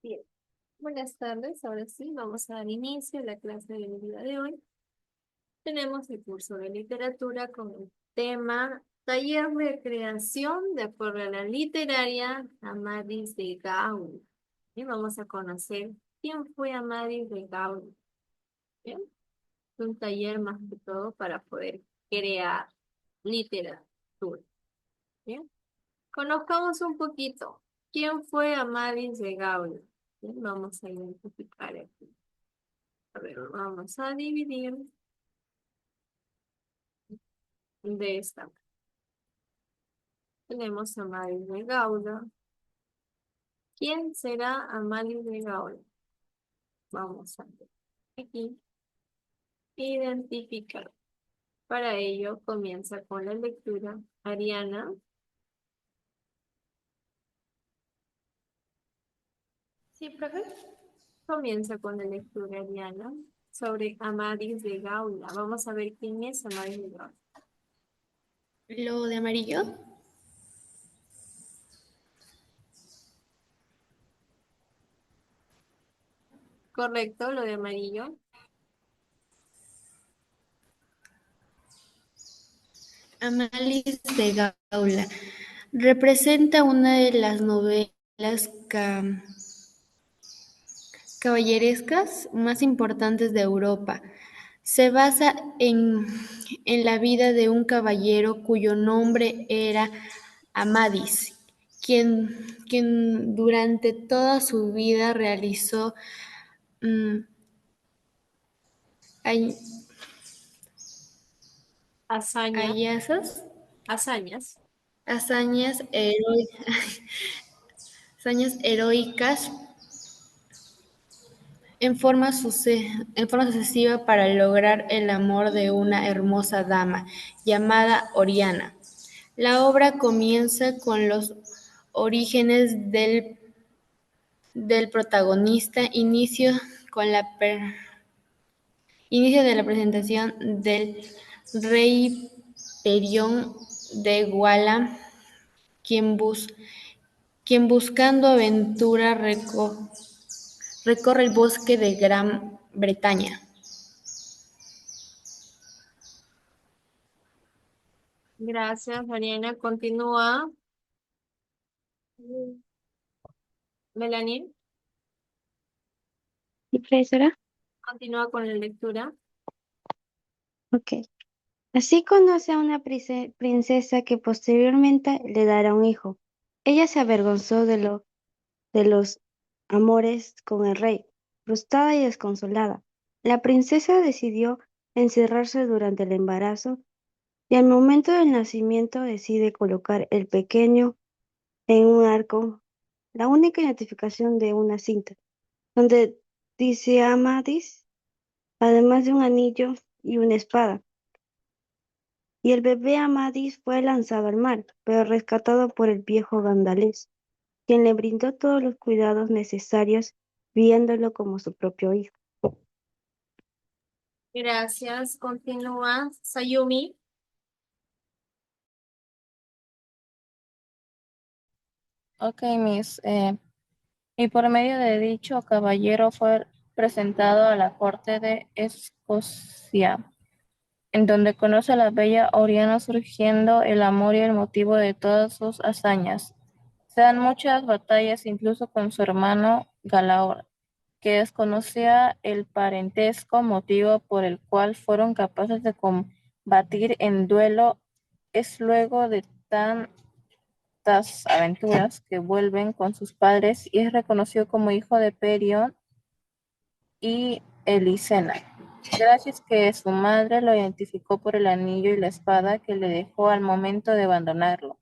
Bien, buenas tardes. Ahora sí, vamos a dar inicio a la clase del día de hoy. Tenemos el curso de literatura con el tema Taller de Creación de acuerdo a la literaria Amadís de Gaula. Y vamos a conocer quién fue Amadís de Gaula. Bien, es un taller más que todo para poder crear literatura. Bien, conozcamos un poquito. ¿Quién fue Amadís de Gaula? Bien, vamos a identificar aquí. A ver, vamos a dividir de esta. Tenemos a Amadís de Gaula. ¿Quién será Amadís de Gaula? Vamos a ver aquí. Identificar. Para ello comienza con la lectura. Ariana Sí, profe. comienza con la lectura, Ariana, sobre Amadís de Gaula. Vamos a ver quién es Amadís de Gaula. Lo de amarillo. Correcto, lo de amarillo. Amalís de Gaula. Representa una de las novelas caballerescas más importantes de Europa. Se basa en la vida de un caballero cuyo nombre era Amadís, quien durante toda su vida realizó mm, hay- Hazaña, hallazgos, hazañas. hazañas, hazañas heroicas en forma sucesiva para lograr el amor de una hermosa dama llamada Oriana. La obra comienza con los orígenes del protagonista, inicio de la presentación del rey Perión de Guala, quien, quien buscando aventura recorre el bosque de Gran Bretaña. Gracias, Ariana. Continúa. Melanie, ¿Y profesora? continúa con la lectura. Ok. Así conoce a una princesa que posteriormente le dará un hijo. Ella se avergonzó de los amores con el rey, frustrada y desconsolada. La princesa decidió encerrarse durante el embarazo y al momento del nacimiento decide colocar el pequeño en un arco, la única identificación de una cinta, donde dice Amadis, además de un anillo y una espada. Y el bebé Amadís fue lanzado al mar, pero rescatado por el viejo Gandalés, quien le brindó todos los cuidados necesarios, viéndolo como su propio hijo. Gracias. Continúa. Sayumi. Ok, Miss. Y por medio de dicho caballero fue presentado a la corte de Escocia, en donde conoce a la bella Oriana, surgiendo el amor y el motivo de todas sus hazañas. Se dan muchas batallas incluso con su hermano Galaor, que desconocía el parentesco, motivo por el cual fueron capaces de combatir en duelo. Es luego de tantas aventuras que vuelven con sus padres y es reconocido como hijo de Perión y Elisena, gracias que su madre lo identificó por el anillo y la espada que le dejó al momento de abandonarlo.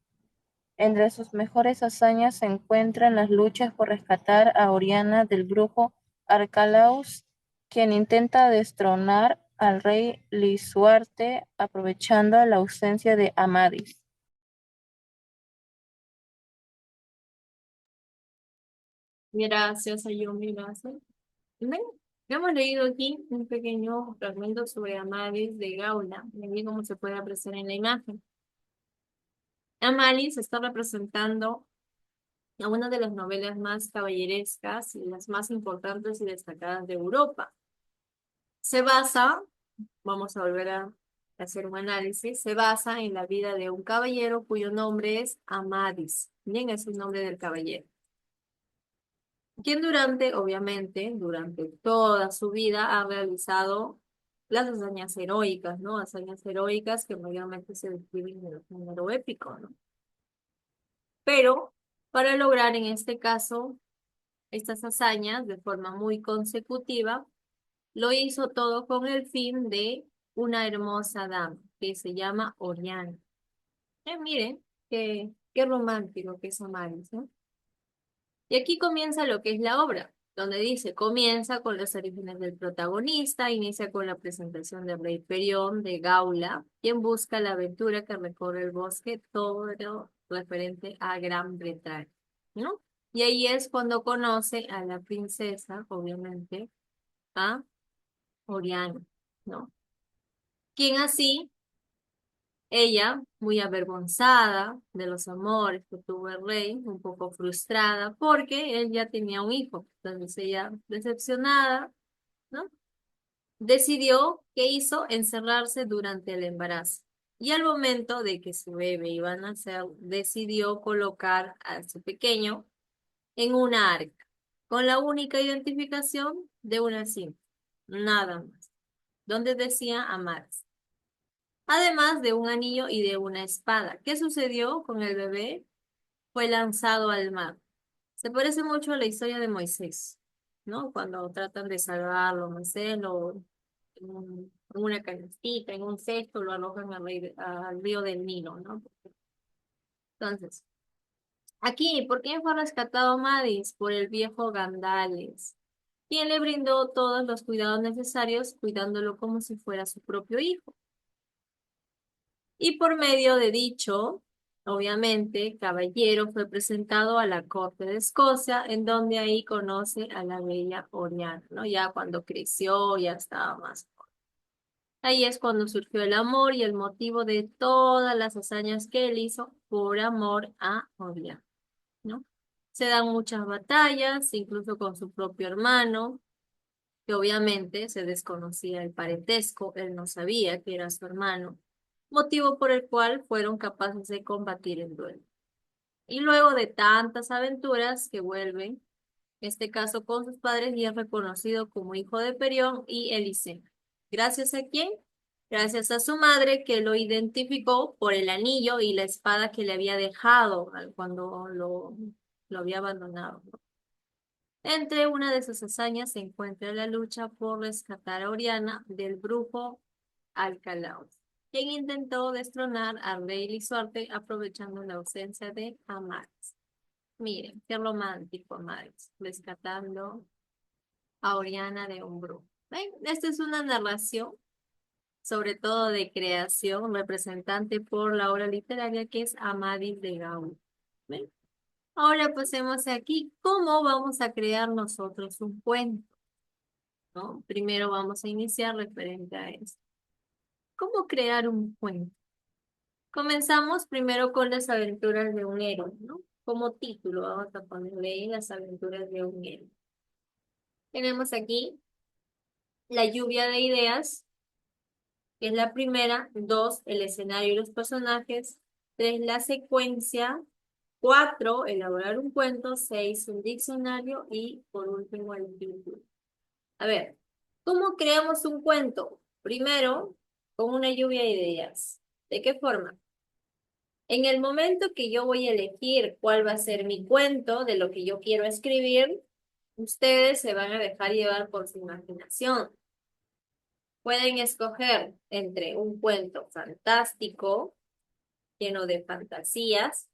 Entre sus mejores hazañas se encuentran las luchas por rescatar a Oriana del brujo Arcalaus, quien intenta destronar al rey Lisuarte aprovechando la ausencia de Amadis. Gracias, Sayumi. Gracias. Bien, ya hemos leído aquí un pequeño fragmento sobre Amadís de Gaula, y aquí como se puede apreciar en la imagen. Amadís está representando a una de las novelas más caballerescas y las más importantes y destacadas de Europa. Se basa, vamos a volver a hacer un análisis, se basa en la vida de un caballero cuyo nombre es Amadis. Bien, es el nombre del caballero. Quien obviamente, durante toda su vida ha realizado las hazañas heroicas, ¿no? Hazañas heroicas que mayormente se describen en el género épico, ¿no? Pero para lograr en este caso estas hazañas de forma muy consecutiva, lo hizo todo con el fin de una hermosa dama que se llama Oriana. Miren, qué romántico que es Amaris, ¿no? Y aquí comienza lo que es la obra, donde dice, comienza con los orígenes del protagonista, inicia con la presentación del rey Perión de Gaula, quien busca la aventura que recorre el bosque, todo referente a Gran Bretaña, ¿no? Y ahí es cuando conoce a la princesa, obviamente, a Oriana, ¿no? Quien así, ella, muy avergonzada de los amores que tuvo el rey, un poco frustrada, porque él ya tenía un hijo. Entonces ella, decepcionada, ¿no? Decidió, ¿qué hizo? Encerrarse durante el embarazo. Y al momento de que su bebé iba a nacer, decidió colocar a su pequeño en una arca, con la única identificación de una cinta, nada más, donde decía amarse. Además de un anillo y de una espada. ¿Qué sucedió con el bebé? Fue lanzado al mar. Se parece mucho a la historia de Moisés, ¿no? Cuando tratan de salvarlo, Moisés lo, en una canastita, en un cesto, lo arrojan al río del Nilo, ¿no? Entonces, aquí, ¿por qué fue rescatado Madis? Por el viejo Gandales, quien le brindó todos los cuidados necesarios, cuidándolo como si fuera su propio hijo. Y por medio de dicho, obviamente, caballero fue presentado a la corte de Escocia, en donde ahí conoce a la bella Oriana, ¿no? Ya cuando creció, ya estaba más joven. Ahí es cuando surgió el amor y el motivo de todas las hazañas que él hizo por amor a Oriana, ¿no? Se dan muchas batallas, incluso con su propio hermano, que obviamente se desconocía el parentesco, él no sabía que era su hermano, motivo por el cual fueron capaces de combatir el duelo. Y luego de tantas aventuras que vuelven, en este caso con sus padres, y es reconocido como hijo de Perión y Eliseo. ¿Gracias a quién? Gracias a su madre, que lo identificó por el anillo y la espada que le había dejado cuando lo había abandonado, ¿no? Entre una de sus hazañas se encuentra la lucha por rescatar a Oriana del brujo Alcalaos, quien intentó destronar al rey Lisuarte aprovechando la ausencia de Amaris. Miren, qué romántico Amaris, rescatando a Oriana de un brujo. ¿Ven? Esta es una narración, sobre todo de creación, representante por la obra literaria que es Amadis de Gaula. ¿Ven? Ahora pasemos aquí, ¿cómo vamos a crear nosotros un cuento? ¿No? Primero vamos a iniciar referente a esto. ¿Cómo crear un cuento? Comenzamos primero con las aventuras de un héroe, ¿no? Como título vamos a ponerle ahí las aventuras de un héroe. Tenemos aquí la lluvia de ideas, que es la primera. 2, el escenario y los personajes. 3, la secuencia. 4, elaborar un cuento. 6, un diccionario. Y por último, el título. A ver, ¿cómo creamos un cuento? Primero, con una lluvia de ideas. ¿De qué forma? En el momento que yo voy a elegir cuál va a ser mi cuento de lo que yo quiero escribir, ustedes se van a dejar llevar por su imaginación. Pueden escoger entre un cuento fantástico, lleno de fantasías,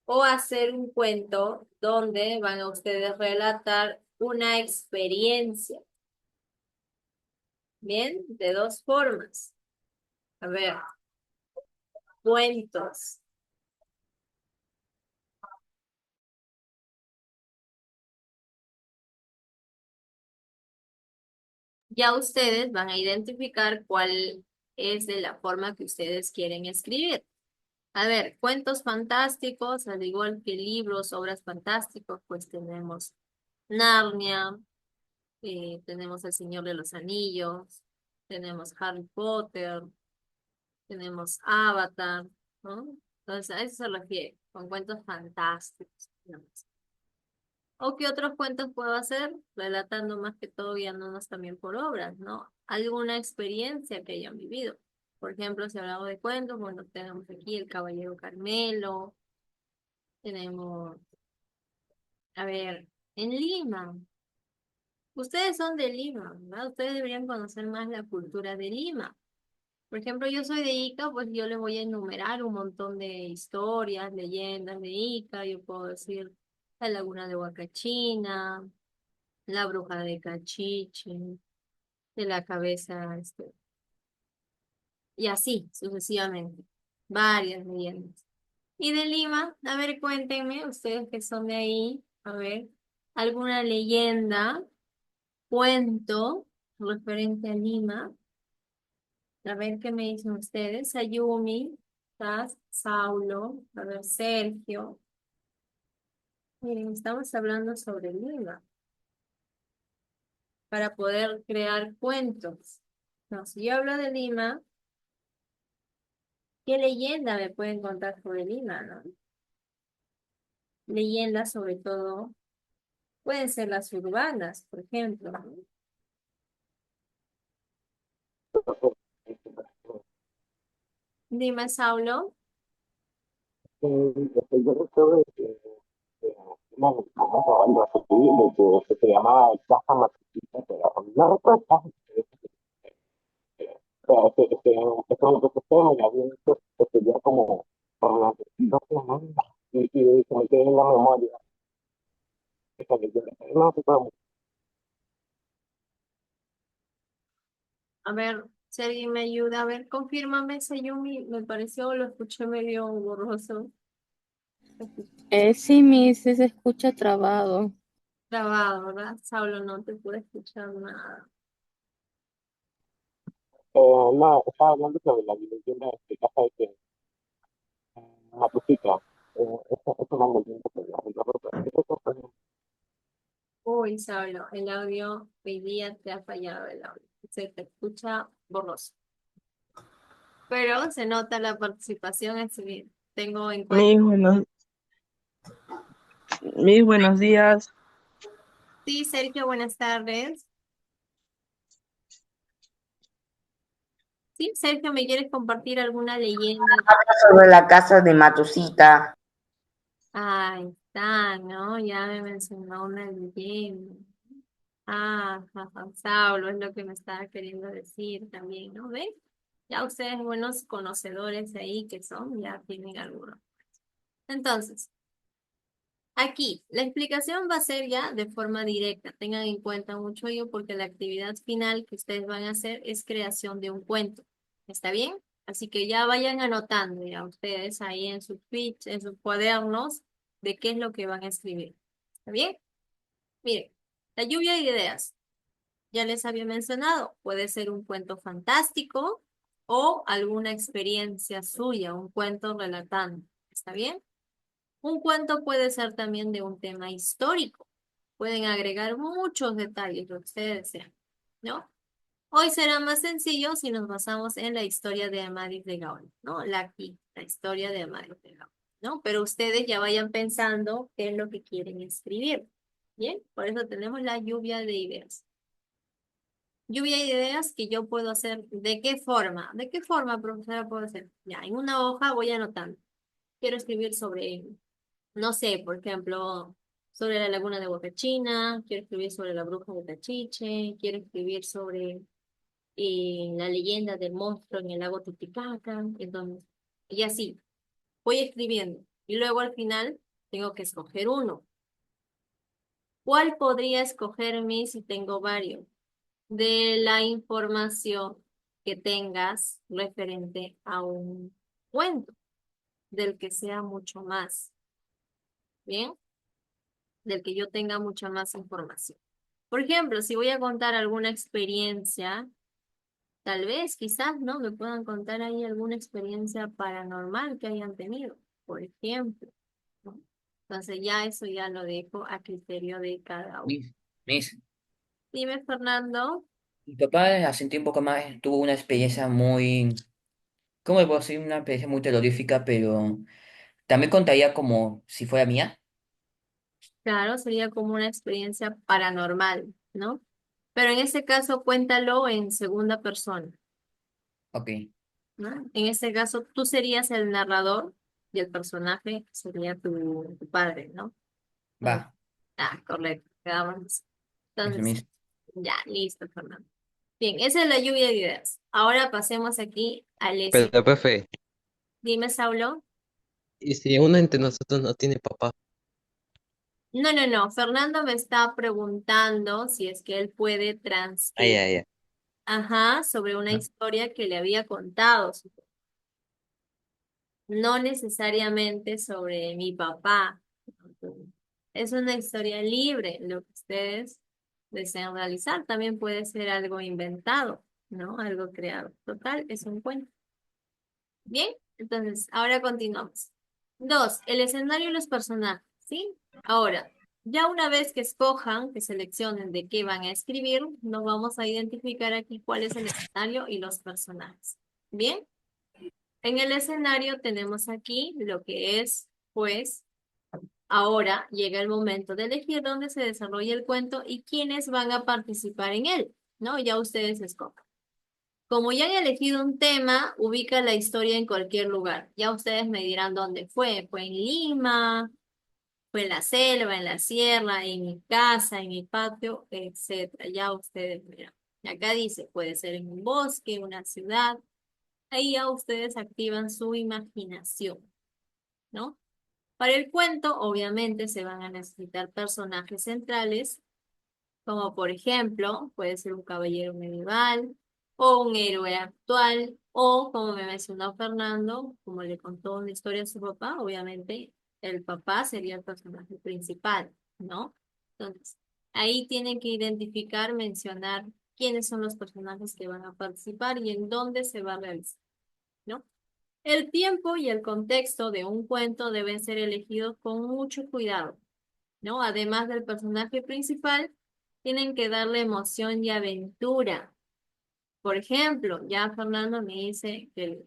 o hacer un cuento donde van a ustedes relatar una experiencia. Bien, de dos formas. A ver, cuentos. Ya ustedes van a identificar cuál es de la forma que ustedes quieren escribir. A ver, cuentos fantásticos, al igual que libros, obras fantásticos, pues tenemos Narnia, tenemos El Señor de los Anillos, tenemos Harry Potter, tenemos Avatar, ¿no? Entonces, a eso se refiere, con cuentos fantásticos, digamos. ¿O qué otros cuentos puedo hacer? Relatando más que todo, guiándonos también por obras, ¿no? Alguna experiencia que hayan vivido. Por ejemplo, si hablamos de cuentos, bueno, tenemos aquí El Caballero Carmelo, tenemos, a ver, en Lima. Ustedes son de Lima, ¿verdad? Ustedes deberían conocer más la cultura de Lima. Por ejemplo, yo soy de Ica, pues yo les voy a enumerar un montón de historias, leyendas de Ica. Yo puedo decir la Laguna de Huacachina, la Bruja de Cachiche, de la cabeza, y así sucesivamente. Varias leyendas. Y de Lima, a ver, cuéntenme, ustedes que son de ahí, a ver, alguna leyenda, cuento referente a Lima. A ver qué me dicen ustedes. Ayumi, Taz, Saulo, a ver, Sergio. Miren, estamos hablando sobre Lima para poder crear cuentos. No, si yo hablo de Lima, ¿qué leyenda me pueden contar sobre Lima, no? Leyendas sobre todo pueden ser las urbanas, por ejemplo, ¿no? Dime, Saulo. Yo recuerdo que una vez estuvimos grabando así, de que se llamaba Casa Matucita, pero no recuerdo. Es como que se fue, me había visto que ya como por las 2 semanas y se me quedó en la memoria esa leyenda. No recuerdo. A ver, si alguien me ayuda, a ver, confírmame, Sayumi, me pareció, lo escuché medio borroso. Sí, Miss, se escucha trabado. Grabado, ¿verdad? Saulo, no te pude escuchar nada. No, estaba hablando sobre la leyenda de Casa de que Matucita. Es una leyenda que no recuerdo. Uy, Saulo, el audio, hoy día te ha fallado el audio. Se te escucha borroso. Pero se nota la participación, así que tengo en cuenta. Mis buenos, mis buenos días. Sí, Sergio, buenas tardes. Sí, Sergio, ¿me quieres compartir alguna leyenda? Sobre la casa de Matucita. Ahí está, ¿no? Ya me mencionó una leyenda. Ah, jaja, Saulo, es lo que me estaba queriendo decir también, ¿no? ¿Ven? Ya ustedes, buenos conocedores ahí que son, ya tienen alguno. Entonces, aquí, la explicación va a ser ya de forma directa. Tengan en cuenta mucho ello porque la actividad final que ustedes van a hacer es creación de un cuento. ¿Está bien? Así que ya vayan anotando ya ustedes ahí en sus fichas, en sus cuadernos, de qué es lo que van a escribir. ¿Está bien? Miren, la lluvia de ideas. Ya les había mencionado, puede ser un cuento fantástico o alguna experiencia suya, un cuento relatando. ¿Está bien? Un cuento puede ser también de un tema histórico. Pueden agregar muchos detalles, lo que ustedes desean, ¿no? Hoy será más sencillo si nos basamos en la historia de Amadís de Gaón, ¿no? La historia de Amadís de Gaón, ¿no? Pero ustedes ya vayan pensando qué es lo que quieren escribir. Bien, por eso tenemos la lluvia de ideas. Lluvia de ideas que yo puedo hacer. ¿De qué forma? ¿De qué forma, profesora, puedo hacer? Ya, en una hoja voy anotando. Quiero escribir sobre, no sé, por ejemplo, sobre la laguna de Huacachina, quiero escribir sobre la bruja de Cachiche, quiero escribir sobre la leyenda del monstruo en el lago Titicaca, entonces, y así, voy escribiendo. Y luego al final tengo que escoger uno. ¿Cuál podría escogerme si tengo varios? De la información que tengas referente a un cuento, del que sea mucho más, ¿bien? Del que yo tenga mucha más información. Por ejemplo, si voy a contar alguna experiencia, Tal vez, quizás, ¿no? Me puedan contar ahí alguna experiencia paranormal que hayan tenido, por ejemplo, ¿no? Entonces ya eso ya lo dejo a criterio de cada uno. Miss, Dime, Fernando. mi papá hace un tiempo que más tuvo una experiencia muy, ¿cómo le puedo decir? Una experiencia muy terrorífica, pero también contaría como si fuera mía. Claro, sería como una experiencia paranormal, ¿no? Pero en este caso cuéntalo en segunda persona, Ok, ¿no? En este caso tú serías el narrador y el personaje sería tu padre, ¿no? va, Mm. Ah, correcto, quedamos así. eso, Entonces, Miss. ya, listo, Fernando. Bien, esa es la lluvia de ideas. Ahora pasemos aquí al Pero, escenario. profe, Dime, Saulo. ¿y si uno entre nosotros no tiene papá? No, no, no. Fernando me está preguntando si es que él puede Ay, transcribir, ay, ay. ajá, sobre una Ajá. historia que le había contado. No necesariamente sobre mi papá. Es una historia libre, lo que ustedes deseen realizar. También puede ser algo inventado, ¿no? Algo creado. Total, es un cuento. Bien, entonces, ahora continuamos. Dos, el escenario y los personajes, ¿sí? Ahora, ya una vez que escojan, que seleccionen de qué van a escribir, nos vamos a identificar aquí cuál es el escenario y los personajes. Bien, en el escenario tenemos aquí lo que es, pues, ahora llega el momento de elegir dónde se desarrolla el cuento y quiénes van a participar en él, ¿no? Ya ustedes escojan. Como ya han elegido un tema, ubica la historia en cualquier lugar. Ya ustedes me dirán dónde fue. Fue en Lima, fue en la selva, en la sierra, en mi casa, en mi patio, etcétera. Ya ustedes miran. Acá dice, puede ser en un bosque, una ciudad. Ahí ya ustedes activan su imaginación, ¿no? Para el cuento, obviamente, se van a necesitar personajes centrales como por ejemplo, puede ser un caballero medieval o un héroe actual, o como me mencionó Fernando, como le contó una historia a su papá, obviamente el papá sería el personaje principal, ¿no? Entonces, ahí tienen que identificar, mencionar quiénes son los personajes que van a participar y en dónde se va a realizar, ¿no? El tiempo y el contexto de un cuento deben ser elegidos con mucho cuidado, ¿no? Además del personaje principal, tienen que darle emoción y aventura. Por ejemplo, ya Fernando me dice que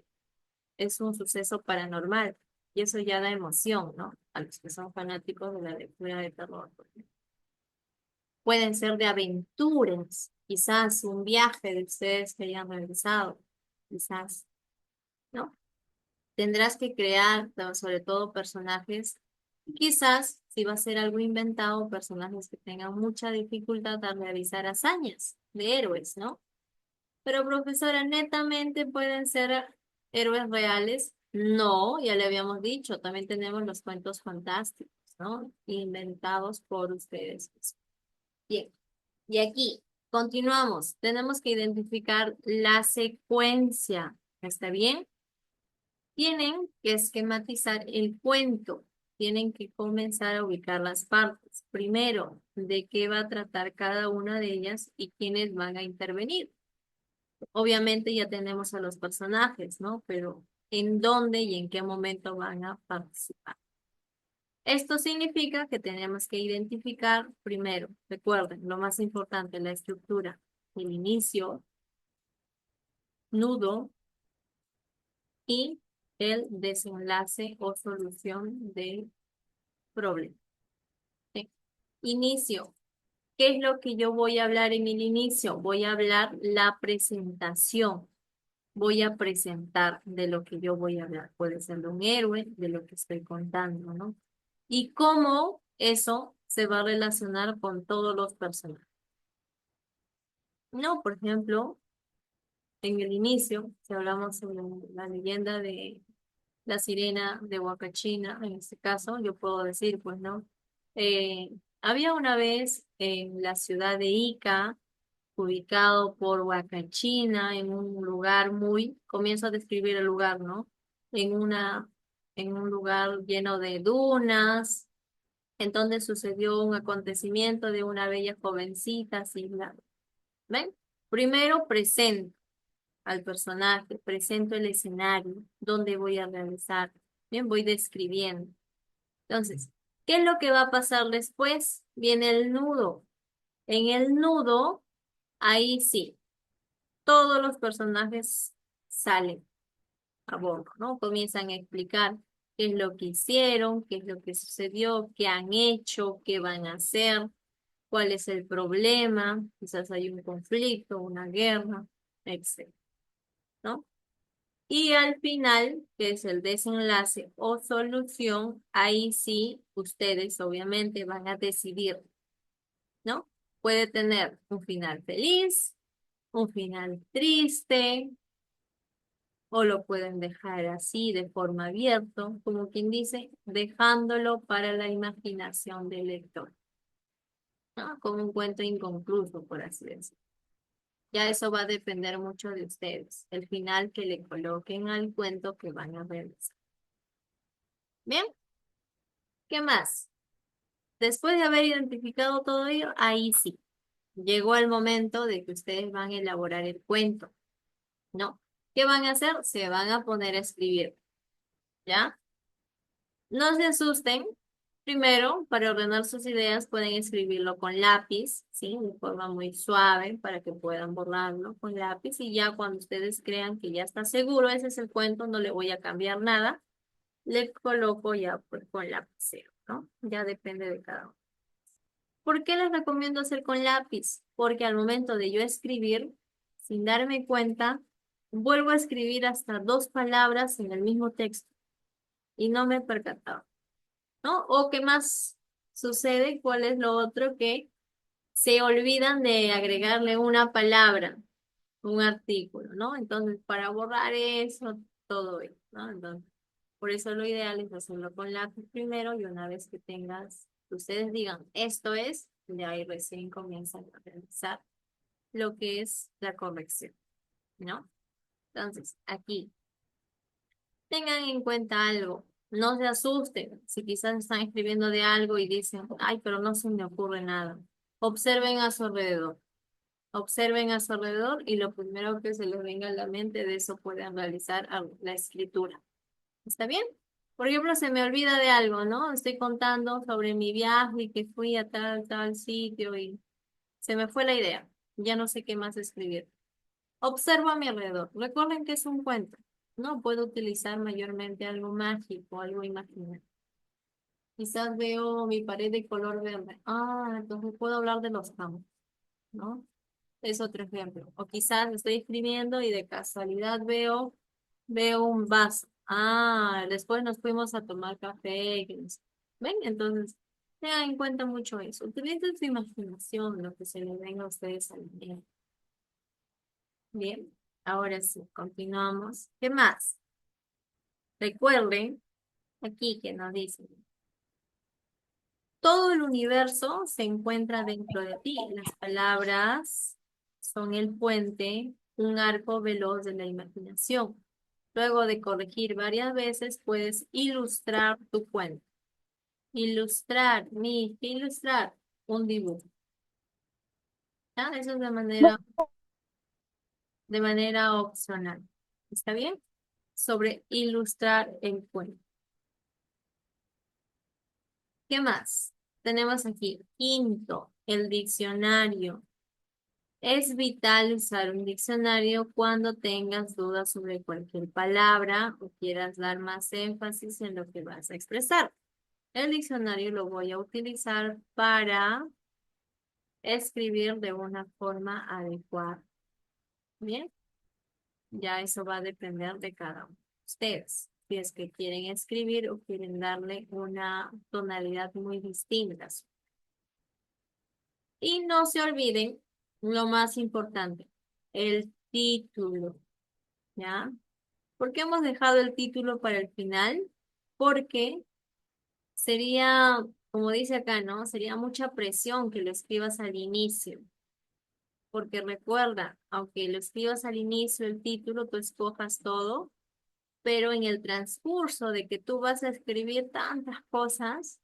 es un suceso paranormal y eso ya da emoción, ¿no? A los que son fanáticos de la lectura de terror, por ejemplo. Pueden ser de aventuras, quizás un viaje de ustedes que hayan realizado, quizás, ¿no? Tendrás que crear, sobre todo, personajes. Quizás, si va a ser algo inventado, personajes que tengan mucha dificultad a realizar hazañas de héroes, ¿no? Pero, profesora, netamente pueden ser héroes reales. No, ya le habíamos dicho, también tenemos los cuentos fantásticos, ¿no? Inventados por ustedes. Bien, y aquí continuamos. Tenemos que identificar la secuencia. ¿Está bien? Tienen que esquematizar el cuento, tienen que comenzar a ubicar las partes. Primero, de qué va a tratar cada una de ellas y quiénes van a intervenir. Obviamente ya tenemos a los personajes, ¿no? Pero ¿en dónde y en qué momento van a participar? Esto significa que tenemos que identificar primero, recuerden, lo más importante, la estructura, el inicio, nudo y el desenlace o solución del problema. ¿Sí? Inicio. ¿Qué es lo que yo voy a hablar en el inicio? Voy a hablar la presentación. Voy a presentar de lo que yo voy a hablar. Puede ser de un héroe, de lo que estoy contando, ¿no? Y cómo eso se va a relacionar con todos los personajes. No, por ejemplo, en el inicio, si hablamos sobre la leyenda de la sirena de Huacachina, en este caso, yo puedo decir, pues, ¿no? Eh, había una vez en la ciudad de Ica, ubicado por Huacachina, en un lugar muy, comienzo a describir el lugar, ¿no? En en un lugar lleno de dunas, en donde sucedió un acontecimiento de una bella jovencita, así, ¿ven? Primero presento. al personaje, presento el escenario, dónde voy a realizar. Bien, voy describiendo. Entonces, ¿qué es lo que va a pasar después? Viene el nudo. En el nudo, ahí sí, todos los personajes salen a bordo, ¿no? Comienzan a explicar qué es lo que hicieron, qué es lo que sucedió, qué han hecho, qué van a hacer, cuál es el problema, quizás hay un conflicto, una guerra, etc., ¿no? Y al final, que es el desenlace o solución, ahí sí ustedes obviamente van a decidir, ¿no? Puede tener un final feliz, un final triste, o lo pueden dejar así de forma abierta, como quien dice, dejándolo para la imaginación del lector, ¿no? Como un cuento inconcluso, por así decirlo. Ya eso va a depender mucho de ustedes, el final que le coloquen al cuento que van a realizar. Bien, ¿qué más? Después de haber identificado todo ello, ahí sí, llegó el momento de que ustedes van a elaborar el cuento, ¿no? ¿Qué van a hacer? Se van a poner a escribir, ¿ya? No se asusten. Primero, para ordenar sus ideas, pueden escribirlo con lápiz, ¿sí? De forma muy suave para que puedan borrarlo con lápiz. Y ya cuando ustedes crean que ya está seguro, ese es el cuento, no le voy a cambiar nada, le coloco ya pues, con lapicero, ¿no? Ya depende de cada uno. ¿Por qué les recomiendo hacer con lápiz? Porque al momento de yo escribir, sin darme cuenta, vuelvo a escribir hasta 2 palabras en el mismo texto y no me he percatado, ¿no? O qué más sucede, ¿cuál es lo otro? Que se olvidan de agregarle una palabra, un artículo, ¿no? Entonces, para borrar eso, todo eso, ¿no? Entonces, por eso lo ideal es hacerlo con lápiz primero y una vez que tengas, que ustedes digan, esto es, de ahí recién comienzan a realizar lo que es la corrección, ¿no? Entonces, aquí tengan en cuenta algo, no se asusten si quizás están escribiendo de algo y dicen, ay, pero no se me ocurre nada. Observen a su alrededor, observen a su alrededor y lo primero que se les venga a la mente de eso pueden realizar la escritura. ¿Está bien? Por ejemplo, se me olvida de algo, ¿no? Estoy contando sobre mi viaje y que fui a tal sitio y se me fue la idea. Ya no sé qué más escribir. Observo a mi alrededor. Recuerden que es un cuento. No puedo utilizar mayormente algo mágico, algo imaginario. Quizás veo mi pared de color verde. Ah, entonces puedo hablar de los campos, ¿no? Es otro ejemplo. O quizás estoy escribiendo y de casualidad veo un vaso. Ah, después nos fuimos a tomar café. ¿Ven? Entonces, tengan en cuenta mucho eso. Utilicen su imaginación, lo que se les venga a ustedes al mente. Bien, ahora sí, continuamos. ¿Qué más? Recuerden aquí que nos dicen, todo el universo se encuentra dentro de ti. Las palabras son el puente, un arco veloz de la imaginación. Luego de corregir varias veces, puedes ilustrar tu cuento. Ilustrar, ilustrar un dibujo. ¿Ya? Eso es de manera opcional. ¿Está bien? Sobre ilustrar el cuento. ¿Qué más? Tenemos aquí, quinto, el diccionario. Es vital usar un diccionario cuando tengas dudas sobre cualquier palabra o quieras dar más énfasis en lo que vas a expresar. El diccionario lo voy a utilizar para escribir de una forma adecuada. Bien, ya eso va a depender de cada uno de ustedes. Si es que quieren escribir o quieren darle una tonalidad muy distinta. Y no se olviden lo más importante, el título, ¿ya? ¿Por qué hemos dejado el título para el final? Porque sería, como dice acá, ¿no? Sería mucha presión que lo escribas al inicio. Porque recuerda, aunque lo escribas al inicio, el título, tú escojas todo, pero en el transcurso de que tú vas a escribir tantas cosas,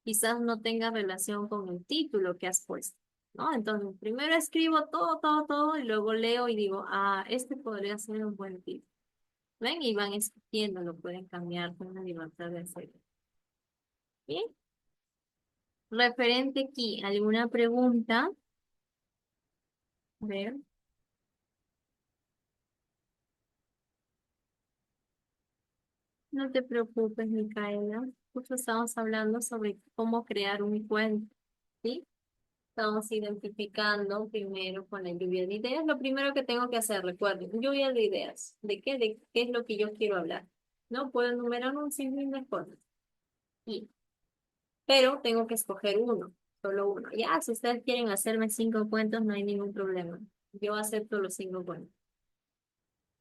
quizás no tenga relación con el título que has puesto. ¿no? Entonces, primero escribo todo, todo, todo y luego leo y digo, ah, este podría ser un buen título. ¿Ven? Y van escogiendo, lo pueden cambiar con la libertad de hacerlo. Bien. Referente aquí, ¿alguna pregunta? A ver. No te preocupes, Micaela. Justo estamos hablando sobre cómo crear un cuento, ¿sí? Estamos identificando primero con la lluvia de ideas. Lo primero que tengo que hacer, recuerden, lluvia de ideas. De qué es lo que yo quiero hablar? ¿No? Puedo enumerar un sinfín de cosas. Y, pero tengo que escoger uno, solo uno. Ya, si ustedes quieren hacerme 5 cuentos, no hay ningún problema. Yo acepto los 5 cuentos.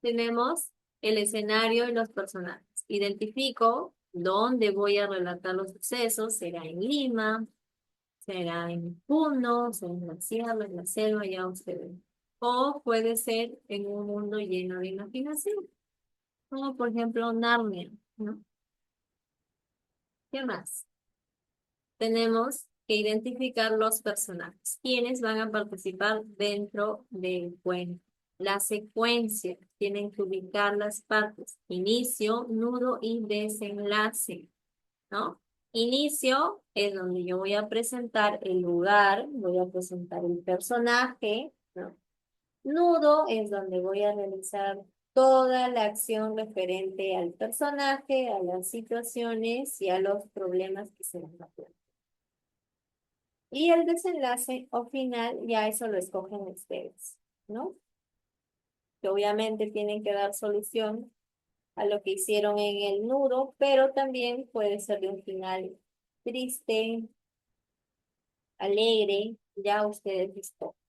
Tenemos el escenario y los personajes. Identifico dónde voy a relatar los sucesos. Será en Lima, será en Puno, será en la sierra, en la selva, ya ustedes. O puede ser en un mundo lleno de imaginación, como por ejemplo Narnia, ¿no? ¿Qué más? Tenemos que identificar los personajes, quienes van a participar dentro del cuento. La secuencia, tienen que ubicar las partes, inicio, nudo y desenlace, ¿no? Inicio es donde yo voy a presentar el lugar, voy a presentar el personaje, ¿no? Nudo es donde voy a realizar toda la acción referente al personaje, a las situaciones y a los problemas que se van a plantear. Y el desenlace o final, ya eso lo escogen ustedes, ¿no? Que obviamente tienen que dar solución a lo que hicieron en el nudo, pero también puede ser de un final triste, alegre, ya ustedes escogen.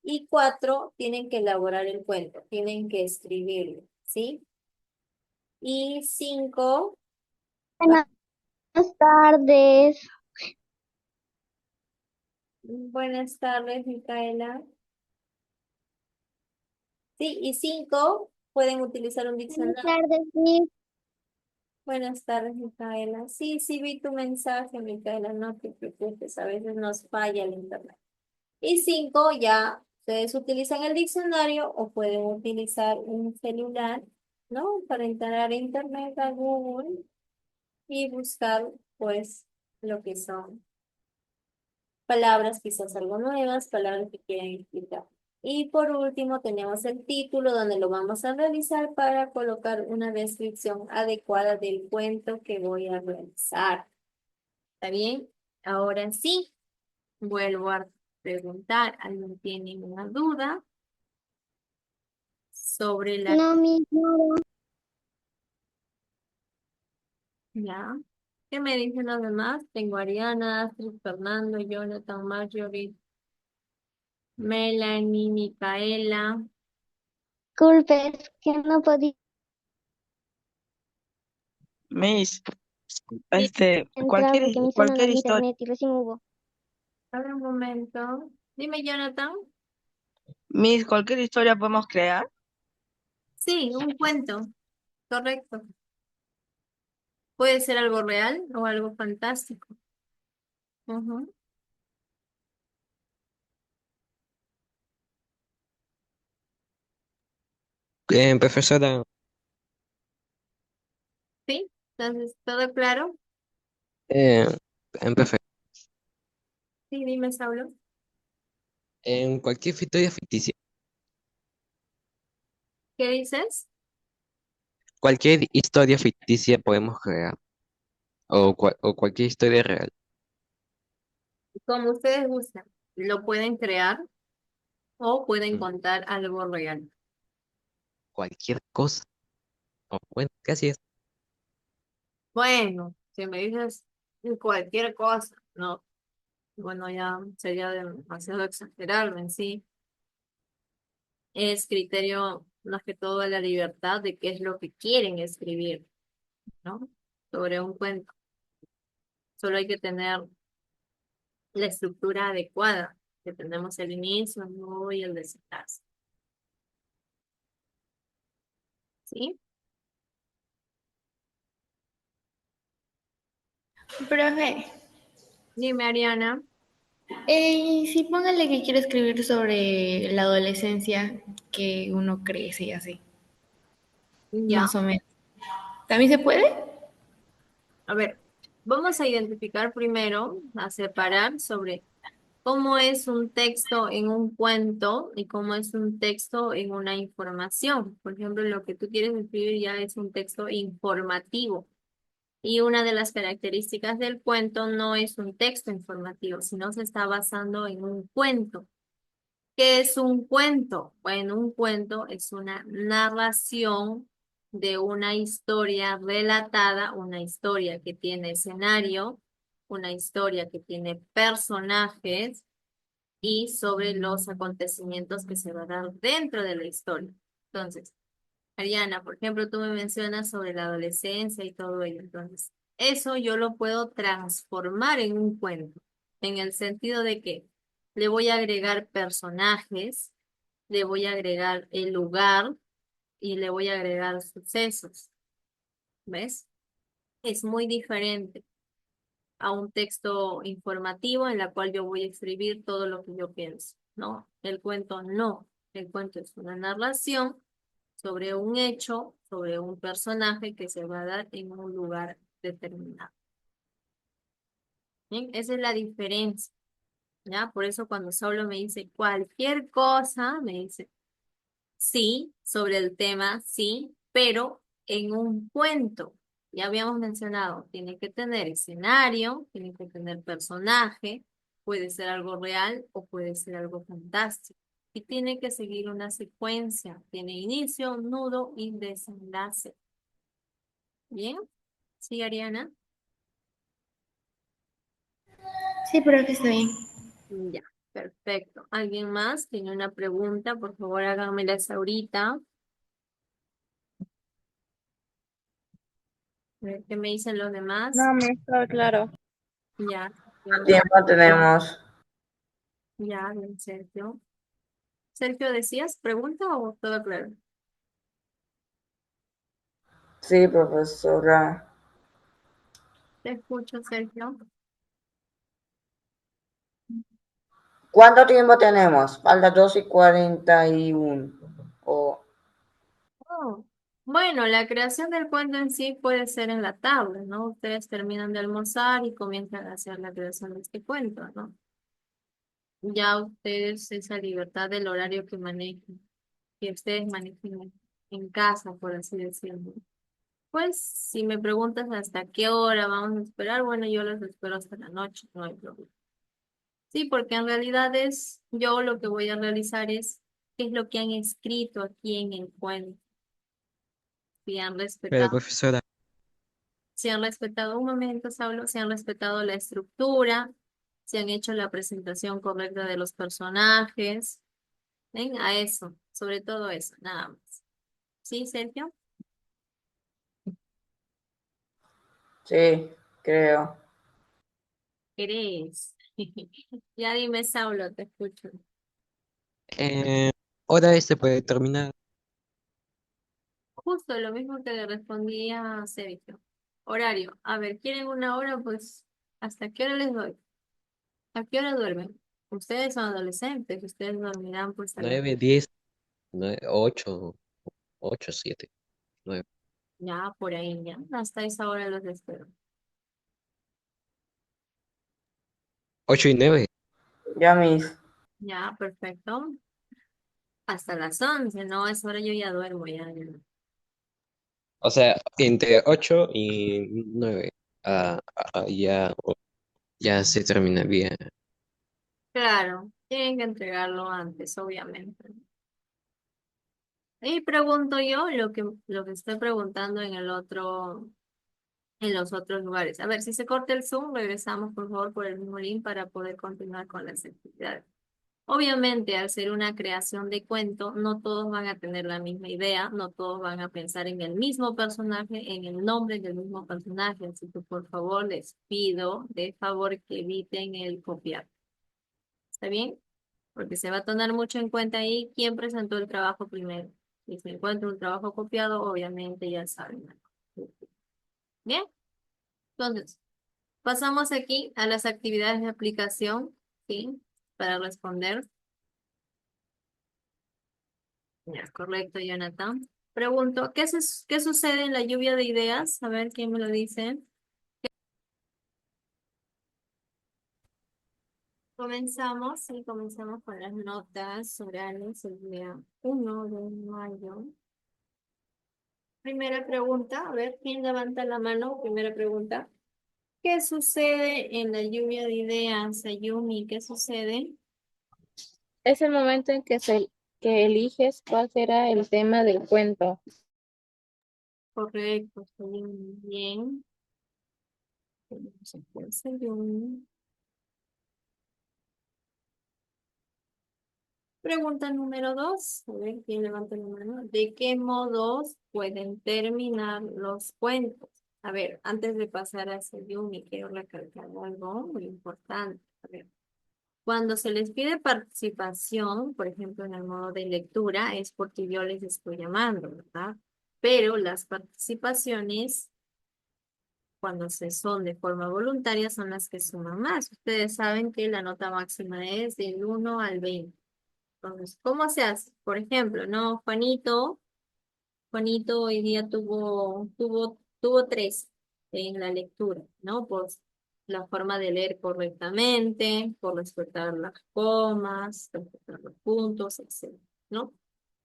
Y 4, tienen que elaborar el cuento, tienen que escribirlo, ¿sí? Y 5, Buenas tardes. buenas tardes, Micaela. Sí, y 5, pueden utilizar un Buenas diccionario. tardes, Miss. Buenas tardes, Micaela. Sí, sí vi tu mensaje, Micaela, no te preocupes, a veces nos falla el internet. Y 5, ya ustedes utilizan el diccionario o pueden utilizar un celular, ¿no? Para entrar a internet, a Google y buscar, pues, lo que son palabras quizás algo nuevas, palabras que quieren explicar. Y por último tenemos el título donde lo vamos a realizar para colocar una descripción adecuada del cuento que voy a realizar. ¿Está bien? Ahora sí, vuelvo a preguntar, ¿alguien tiene una duda sobre la... No, Miss, no. Ya. ¿Qué me dicen los demás? Tengo a Ariana, Astrid, Fernando, Jonathan, Marjorie, Melanie, Micaela. Disculpe, es que no podía Miss, Sí, entrar porque me hizo cualquier mandar historia, internet y recién hubo. ahora un momento. Dime, Jonathan. Miss, cualquier historia podemos crear. Sí, un cuento, correcto. Puede ser algo real o algo fantástico. Ujú. Profesora, ¿Sí? Entonces, ¿todo claro? eh, perfecto. Sí, dime, Saulo. En cualquier historia ficticia, ¿Qué dices? cualquier historia ficticia podemos crear, o cualquier historia real, Como ustedes gustan. Lo pueden crear o pueden mm, contar algo real. cualquier cosa, o bueno, casi es. Bueno, si me dices cualquier cosa, no. Bueno, ya sería demasiado exagerarlo en sí. Es criterio más que todo de la libertad de qué es lo que quieren escribir, ¿no? Sobre un cuento. Solo hay que tener la estructura adecuada, que tenemos el inicio, el nudo y el desenlace. ¿Sí? Profe, Dime, Ariana. Sí, póngale que quiere escribir sobre la adolescencia, que uno crece y así, Ya, más o menos. ¿También se puede? a ver, vamos a identificar primero, a separar sobre cómo es un texto en un cuento y cómo es un texto en una información. Por ejemplo, lo que tú quieres escribir ya es un texto informativo. Y una de las características del cuento no es un texto informativo, sino se está basando en un cuento. ¿Qué es un cuento? Bueno, un cuento es una narración de una historia relatada, una historia que tiene escenario, una historia que tiene personajes y sobre los acontecimientos que se van a dar dentro de la historia. Entonces, Ariana, por ejemplo, tú me mencionas sobre la adolescencia y todo ello. Entonces, eso yo lo puedo transformar en un cuento, en el sentido de que le voy a agregar personajes, le voy a agregar el lugar y le voy a agregar sucesos. ¿Ves? Es muy diferente a un texto informativo en la cual yo voy a escribir todo lo que yo pienso, ¿no? El cuento no. El cuento es una narración sobre un hecho, sobre un personaje que se va a dar en un lugar determinado. ¿Bien? Esa es la diferencia, ¿ya? Por eso cuando Saulo me dice cualquier cosa, me dice sí, sobre el tema, sí, pero en un cuento. Ya habíamos mencionado, tiene que tener escenario, tiene que tener personaje, puede ser algo real o puede ser algo fantástico. Y tiene que seguir una secuencia, tiene inicio, nudo y desenlace. ¿Bien? ¿Sí, Ariana? Sí, profe, está bien. Ya, perfecto. ¿Alguien más tiene una pregunta? Por favor, háganmelas ahorita. A ver qué me dicen los demás. No, me está claro. Ya, ¿Cuánto tiempo tenemos? ya, bien, Sergio. Sergio, ¿decías pregunta o todo claro? Sí, profesora. Te escucho, Sergio. ¿Cuánto tiempo tenemos? Falta 2:41. O Oh, bueno, la creación del cuento en sí puede ser en la tarde, ¿no? Ustedes terminan de almorzar y comienzan a hacer la creación de este cuento, ¿no? Ya ustedes esa libertad del horario que manejen, que ustedes manejen en casa, por así decirlo. Pues, si me preguntas hasta qué hora vamos a esperar, bueno, yo los espero hasta la noche, no hay problema. Sí, porque en realidad yo lo que voy a realizar es qué es lo que han escrito aquí en el cuento. Si han Pero respetado, profesora, si han respetado un momento, Saulo, si han respetado la estructura, si han hecho la presentación correcta de los personajes. Ven a eso, sobre todo eso, nada más. ¿Sí, Sergio? sí, creo. ¿Crees? Ya dime, Saulo, te escucho. eh, ahora este puede terminar. Justo lo mismo que le respondí a Sergio. Horario. A ver, ¿quieren una hora? Pues, ¿hasta qué hora les doy? ¿A qué hora duermen? Ustedes son adolescentes, ustedes dormirán pues a las 9, 10, 9, 8, 8, 7, 9. ya por ahí ya. Hasta esa hora los espero. 8 y 9. Ya mis. Ya, perfecto. Hasta las 11, ¿no? A esa hora yo ya duermo, ya. O sea, entre 8 y 9. Ya, ya se termina bien. Claro, tienen que entregarlo antes, obviamente. Y pregunto yo lo que estoy preguntando en los otros lugares. A ver, si se corta el Zoom, regresamos por favor por el mismo link para poder continuar con las actividades. Obviamente, al ser una creación de cuento, no todos van a tener la misma idea, no todos van a pensar en el mismo personaje, en el nombre del mismo personaje, así que por favor les pido de favor que eviten el copiar. ¿Está bien? Porque se va a tomar mucho en cuenta ahí quién presentó el trabajo primero. Si se encuentra un trabajo copiado, obviamente ya saben. Bien, entonces, pasamos aquí a las actividades de aplicación sí, para responder. Ya, correcto, Jonathan. Pregunto, ¿qué sucede en la lluvia de ideas? A ver, ¿quién me lo dice? Comenzamos, sí, comenzamos con las notas orales el día 1 de mayo. Primera pregunta, a ver, ¿quién levanta la mano? Primera pregunta. ¿Qué sucede en la lluvia de ideas, Ayumi? ¿Qué sucede? Es el momento en que eliges cuál será el tema del cuento. Correcto, estoy muy bien. Tenemos aquí el Ayumi. Pregunta número 2. A ver, ¿quién levanta la mano? ¿De qué modos pueden terminar los cuentos? A ver, antes de pasar a Sayumi, quiero recalcar algo muy importante. A ver, cuando se les pide participación, por ejemplo, en el modo de lectura, es porque yo les estoy llamando, ¿verdad? Pero las participaciones, cuando se son de forma voluntaria, son las que suman más. Ustedes saben que la nota máxima es del 1 al 20. Entonces, ¿cómo se hace? Por ejemplo, ¿no? Juanito hoy día tuvo 3 en la lectura, ¿no? Por la forma de leer correctamente, por respetar las comas, respetar los puntos, etc., ¿no?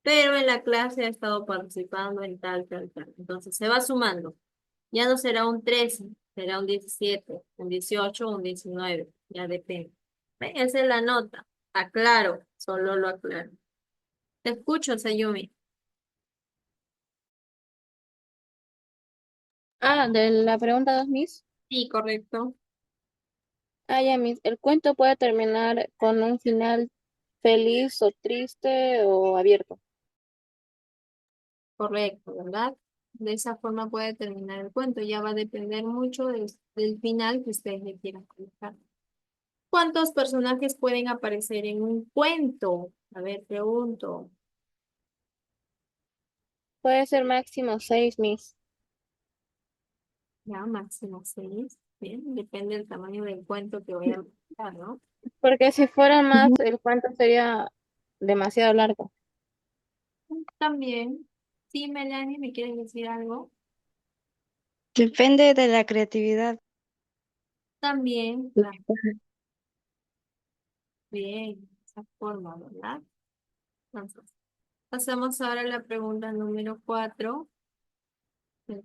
Pero en la clase ha estado participando en tal, tal, tal. Entonces, se va sumando. Ya no será un 13, será un 17, un 18, un 19, ya depende. ¿Ven? Esa es la nota. Aclaro, solo lo aclaro. Te escucho, Sayumi. De la pregunta 2, Miss. Sí, correcto. Ya, Miss. El cuento puede terminar con un final feliz o triste o abierto. Correcto, ¿verdad? De esa forma puede terminar el cuento. Ya va a depender mucho del final que ustedes le quieran colocar. ¿Cuántos personajes pueden aparecer en un cuento? A ver, pregunto. Puede ser máximo 6, Miss. Ya, máximo 6. Bien, depende del tamaño del cuento que voy a contar, ¿no? Porque si fuera más, Ujú. el cuento sería demasiado largo. También. Sí, Melanie, ¿me quieres decir algo? Depende de la creatividad. También, claro. Bien, de esa forma, ¿verdad? Entonces, pasamos ahora a la pregunta número 4.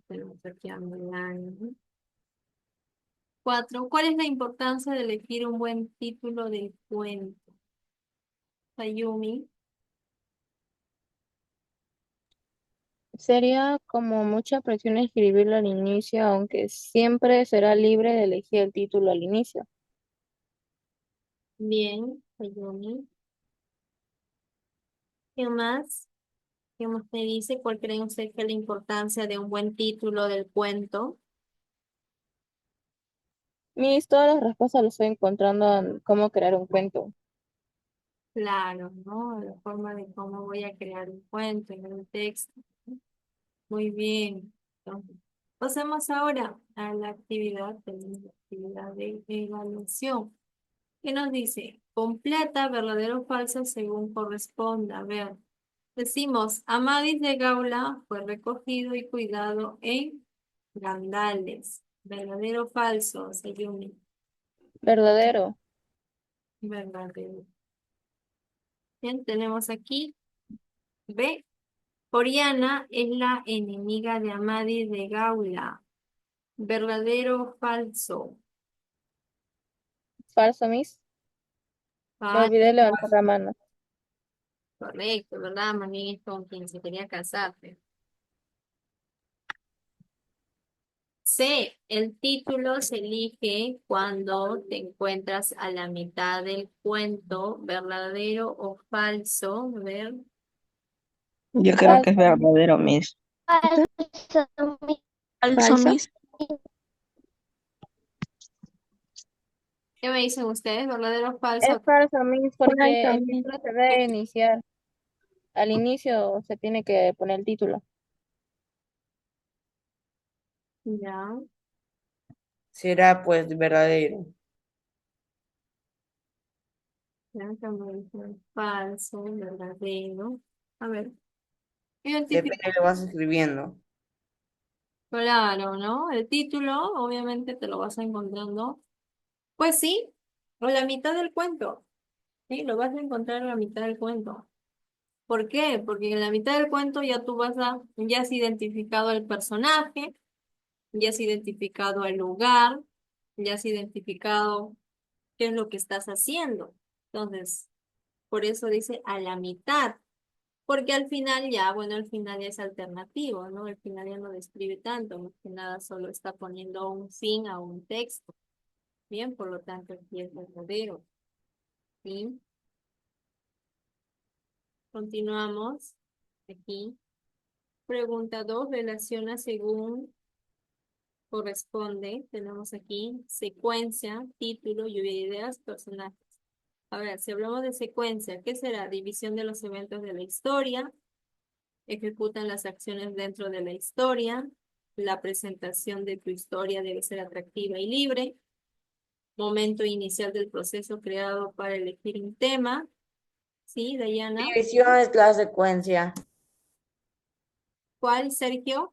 Tenemos aquí a Melanie. 4. ¿Cuál es la importancia de elegir un buen título del cuento? Sayumi. Sería como mucha presión escribirlo al inicio, aunque siempre será libre de elegir el título al inicio. Bien, Sayumi. ¿Qué más? ¿Qué más me dice? ¿Cuál creen ustedes que es la importancia de un buen título del cuento? Todas las respuestas las estoy encontrando en cómo crear un cuento. Claro, ¿no? La forma de cómo voy a crear un cuento en un texto. Muy bien. Entonces, pasemos ahora a la actividad, tenemos la actividad de evaluación. ¿Qué nos dice? Completa, verdadero o falso según corresponda. A ver, decimos, Amadís de Gaula fue recogido y cuidado en Gandales. ¿Verdadero o falso, Sayumi? Verdadero. Verdadero. Bien, tenemos aquí B. Oriana es la enemiga de Amadís de Gaula. ¿Verdadero o falso? Falso, Miss. Me Falso. olvidé levantar la mano. Correcto, ¿verdad? Más bien es con quien se quería casar. C, el título se elige cuando te encuentras a la mitad del cuento, verdadero o falso. A ver, Yo creo que es Falso. verdadero, Miss. Falso, ¿Falso? Miss. ¿qué me dicen ustedes? ¿Verdadero o Es falso? falso, Miss, porque Falso, el Miss. título se debe iniciar. Al inicio se tiene que poner el título. Ya, Será pues verdadero. Francamente, falso, verdadero. A ver, Depende identifica. de lo vas escribiendo. Claro, ¿no? El título, obviamente te lo vas encontrando. Pues sí, o la mitad del cuento. Sí, lo vas a encontrar en la mitad del cuento. ¿Por qué? Porque en la mitad del cuento ya has identificado el personaje, ya has identificado el lugar, ya has identificado qué es lo que estás haciendo. Entonces, por eso dice a la mitad. Porque al final ya, bueno, al final ya es alternativo, ¿no? Al final ya no describe tanto, más que nada solo está poniendo un fin a un texto. Bien, por lo tanto, aquí es verdadero. ¿Sí? Continuamos. Aquí. Pregunta 2 relaciona según corresponde. Tenemos aquí secuencia, título, lluvia de ideas, personajes. A ver, si hablamos de secuencia, ¿qué será? División de los eventos de la historia, ejecutan las acciones dentro de la historia, la presentación de tu historia debe ser atractiva y libre, momento inicial del proceso creado para elegir un tema. ¿Sí, Dayana? División es la secuencia. ¿Cuál, Sergio?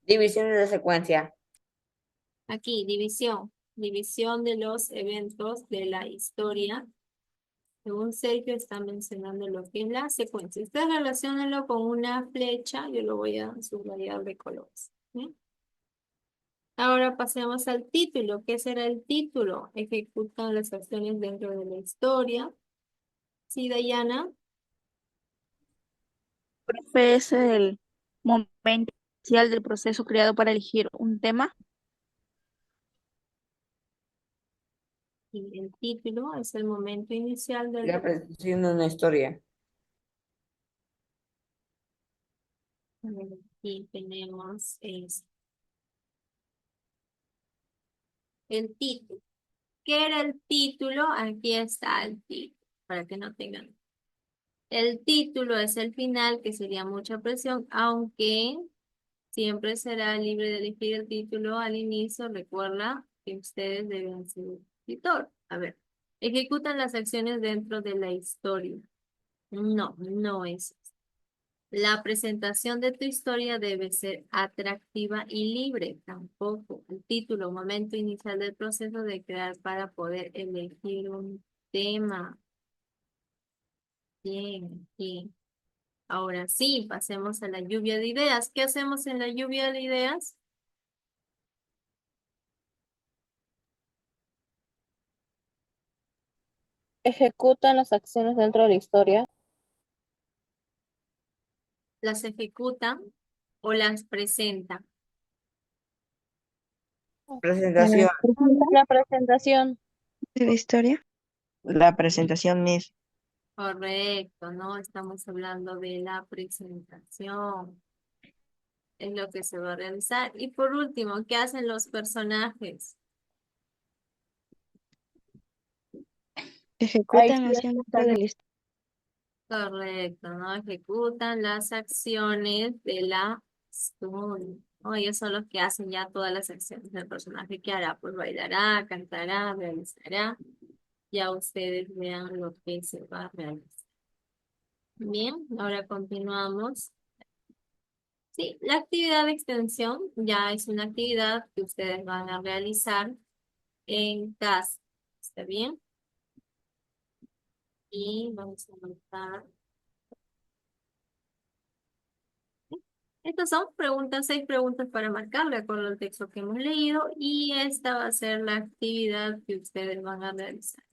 División es la secuencia. Aquí, división. División de los eventos de la historia. Según Sergio está mencionando lo que es la secuencia. Usted relaciónelo con una flecha, yo lo voy a subrayar de colores. ¿Sí? Ahora pasemos al título. ¿Qué será el título? Ejecutan las acciones dentro de la historia. ¿Sí, Dayana? Profe, es el momento inicial del proceso creado para elegir un tema. Y el título es el momento inicial del... La presentación de una historia. Aquí tenemos el título. ¿Qué era el título? Aquí está el título, para que no tengan. El título es el final, que sería mucha presión, aunque siempre será libre de elegir el título al inicio. Recuerda que ustedes deben ser el escritor. A ver, ejecutan las acciones dentro de la historia. No, no es. La presentación de tu historia debe ser atractiva y libre. Tampoco. El título, momento inicial del proceso de crear para poder elegir un tema. Bien, bien. Ahora sí, pasemos a la lluvia de ideas. ¿Qué hacemos en la lluvia de ideas? Ejecutan las acciones dentro de la historia. ¿Las ejecutan o las presentan? Presentación. La presentación. ¿De la historia? La presentación, Miss. Correcto, ¿no? Estamos hablando de la presentación. Es lo que se va a realizar. Y por último, ¿qué hacen los personajes? Ahí Ejecutan sí acción dentro de ejecutan. la historia. Correcto, ¿no? Ejecutan las acciones de la historia. ¿No? Ellos son los que hacen ya todas las acciones del personaje que hará. Pues bailará, cantará, realizará. Ya ustedes vean lo que se va a realizar. Bien, ahora continuamos. Sí, la actividad de extensión ya es una actividad que ustedes van a realizar en casa. ¿Está bien? Y vamos a anotar. Estas son preguntas, 6 preguntas para marcar de acuerdo al texto que hemos leído y esta va a ser la actividad que ustedes van a realizar.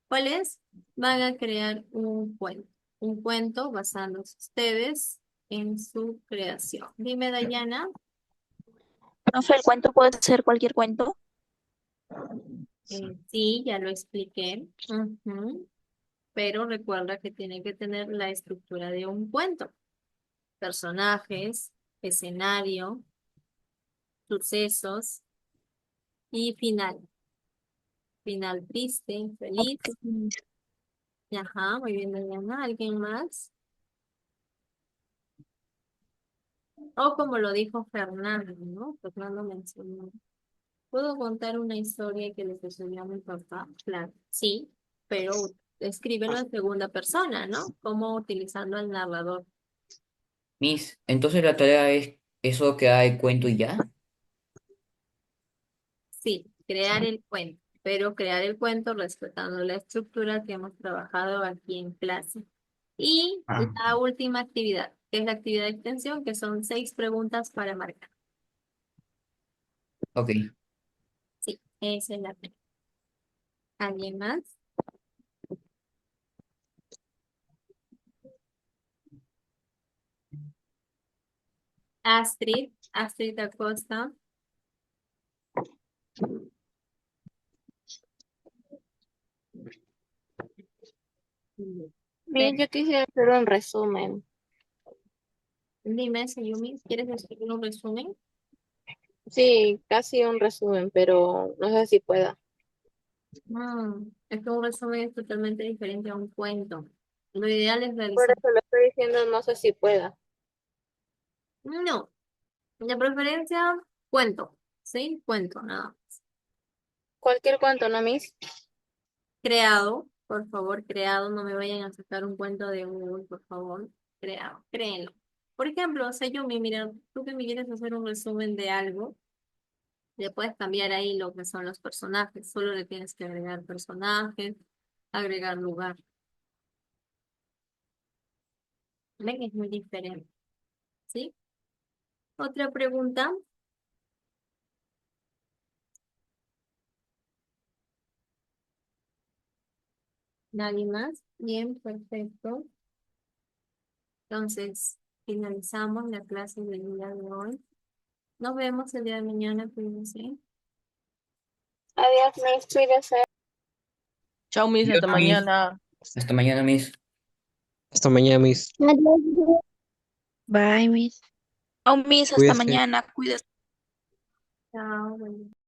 ¿Cuál es? Van a crear un cuento basándose ustedes en su creación. Dime, Dayana. Profe, el cuento puede ser cualquier cuento. Sí, ya lo expliqué. Ujú. Pero recuerda que tiene que tener la estructura de un cuento. Personajes, escenario, sucesos y final. Final triste, feliz. Ok, Miss. Ajá, muy bien, Dayana. ¿Alguien más? O como lo dijo Fernando, ¿no? Fernando mencionó. ¿Puedo contar una historia que le sucedió a mi papá? Claro, sí. pero escríbelo en segunda persona, ¿no? Como utilizando el narrador. Miss, entonces la tarea es eso que hay cuento y ya. Sí, crear el cuento, pero crear el cuento respetando la estructura que hemos trabajado aquí en clase. Y Ah, la última actividad, que es la actividad de extensión, que son 6 preguntas para marcar. ok. Sí, esa es la primera. ¿Alguien más? Astrid Acosta. Bien, yo quisiera hacer un resumen. Dime, Sayumi, ¿quieres escribir un resumen? Sí, casi un resumen, pero no sé si pueda. Es que un resumen es totalmente diferente a un cuento. Lo ideal es Por realizar. eso lo estoy diciendo, no sé si pueda. No, de preferencia, cuento. ¿Sí? Cuento, nada. Cualquier cuento, ¿no, Miss? Creado, por favor, creado. No me vayan a sacar un cuento de Google, por favor. Creado, créenlo. Por ejemplo, Sayumi, mira, tú que me quieres hacer un resumen de algo, le puedes cambiar ahí lo que son los personajes. Solo le tienes que agregar personajes, agregar lugar. Ven, es muy diferente. ¿Sí? Otra pregunta. ¿Nadie más? Bien, perfecto. Entonces, finalizamos la clase del día de hoy. Nos vemos el día de mañana, cuídense. Adiós, Miss, cuídese. Chao, Miss, Adiós, hasta Miss. mañana. Hasta mañana, Miss. Hasta mañana, Miss. Bye, Miss. Oh, Miss, hasta Cuídese. mañana, cuídate. Chao. Buen día.